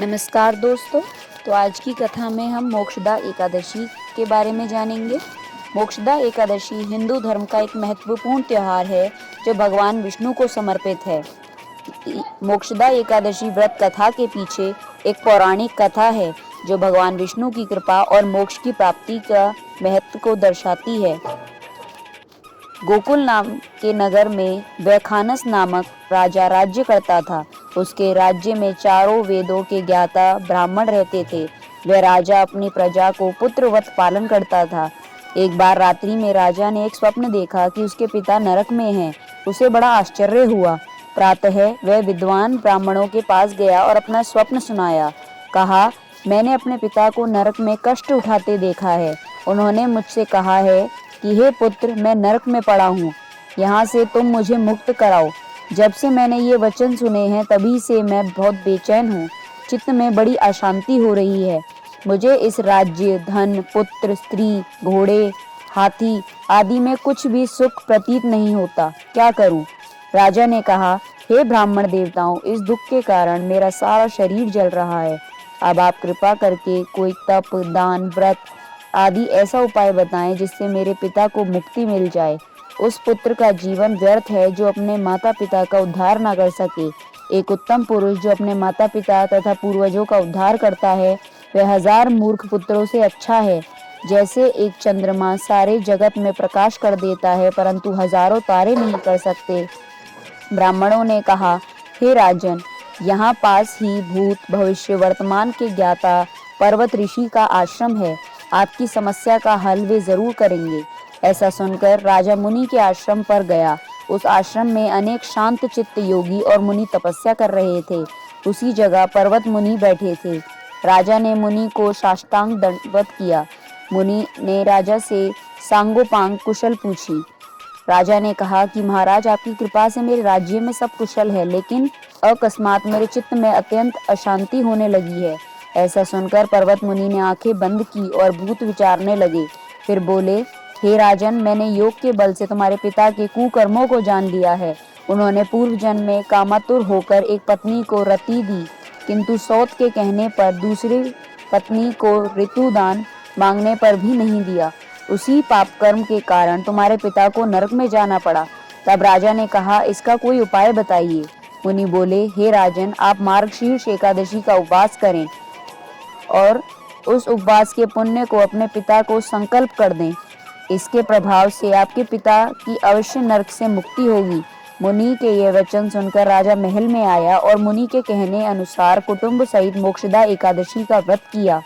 नमस्कार दोस्तों। तो आज की कथा में हम मोक्षदा एकादशी के बारे में जानेंगे। मोक्षदा एकादशी हिंदू धर्म का एक महत्वपूर्ण त्योहार है जो भगवान विष्णु को समर्पित है। मोक्षदा एकादशी व्रत कथा के पीछे एक पौराणिक कथा है जो भगवान विष्णु की कृपा और मोक्ष की प्राप्ति का महत्व को दर्शाती है। गोकुल नाम के नगर में वैखानस नामक राजा राज्य करता था। उसके राज्य में चारों वेदों के ज्ञाता ब्राह्मण रहते थे। वह राजा अपनी प्रजा को पुत्रवत पालन करता था। एक बार रात्रि में राजा ने एक स्वप्न देखा कि उसके पिता नरक में हैं। उसे बड़ा आश्चर्य हुआ। प्रातः वह विद्वान ब्राह्मणों के पास गया और अपना स्वप्न सुनाया। कहा, मैंने अपने पिता को नरक में कष्ट उठाते देखा है। उन्होंने मुझसे कहा है कि हे पुत्र, मैं नरक में पड़ा हूँ, यहाँ से तुम मुझे मुक्त कराओ। जब से मैंने ये वचन सुने हैं तभी से मैं बहुत बेचैन हूँ। चित्त में बड़ी अशांति हो रही है। मुझे इस राज्य, धन, पुत्र, स्त्री, घोड़े, हाथी आदि में कुछ भी सुख प्रतीत नहीं होता। क्या करूँ? राजा ने कहा, हे ब्राह्मण देवताओं, इस दुख के कारण मेरा सारा शरीर जल रहा है। अब आप कृपा करके कोई तप, दान, व्रत आदि ऐसा उपाय बताएं जिससे मेरे पिता को मुक्ति मिल जाए। उस पुत्र का जीवन व्यर्थ है जो अपने माता पिता का उद्धार न कर सके। एक उत्तम पुरुष जो अपने माता पिता तथा पूर्वजों का उद्धार करता है वह 1000 मूर्ख पुत्रों से अच्छा है। जैसे एक चंद्रमा सारे जगत में प्रकाश कर देता है परंतु हजारों तारे नहीं कर सकते। ब्राह्मणों ने कहा, हे राजन, यहाँ पास ही भूत, भविष्य, वर्तमान के ज्ञाता पर्वत ऋषि का आश्रम है। आपकी समस्या का हल वे जरूर करेंगे। ऐसा सुनकर राजा मुनि के आश्रम पर गया। उस आश्रम में अनेक शांत चित्त योगी और मुनि तपस्या कर रहे थे। उसी जगह पर्वत मुनि बैठे थे। राजा ने मुनि को साष्टांग दंडवत किया। मुनि ने राजा से सांगोपांग कुशल पूछी। राजा ने कहा कि महाराज, आपकी कृपा से मेरे राज्य में सब कुशल है, लेकिन अकस्मात मेरे चित्त में अत्यंत अशांति होने लगी है। ऐसा सुनकर पर्वत मुनि ने आंखें बंद की और भूत विचारने लगे। फिर बोले, हे राजन, मैंने योग के बल से तुम्हारे पिता के कुकर्मों को जान लिया है। उन्होंने पूर्व जन्म में कामातुर होकर एक पत्नी को रति दी, किंतु सौत के कहने पर दूसरी पत्नी को ऋतुदान मांगने पर भी नहीं दिया। उसी पाप कर्म के कारण तुम्हारे पिता को नरक में जाना पड़ा। तब राजा ने कहा, इसका कोई उपाय बताइए। मुनि बोले, हे राजन, आप मार्गशीर्ष एकादशी का उपवास करें और उस उपवास के पुण्य को अपने पिता को संकल्प कर दें। इसके प्रभाव से आपके पिता की अवश्य नरक से मुक्ति होगी। मुनि के ये वचन सुनकर राजा महल में आया और मुनि के कहने अनुसार कुटुंब सहित मोक्षदा एकादशी का व्रत किया।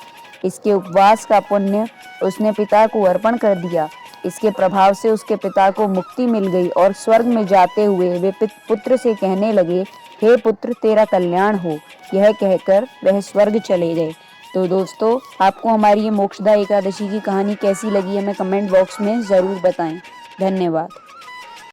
इसके उपवास का पुण्य उसने पिता को अर्पण कर दिया। इसके प्रभाव से उसके पिता को मुक्ति मिल गई और स्वर्ग में जाते हुए वे पुत्र से कहने लगे, हे पुत्र, तेरा कल्याण हो। यह कहकर वह स्वर्ग चले गए। तो दोस्तों, आपको हमारी ये मोक्षदा एकादशी की कहानी कैसी लगी हमें कमेंट बॉक्स में ज़रूर बताएं। धन्यवाद।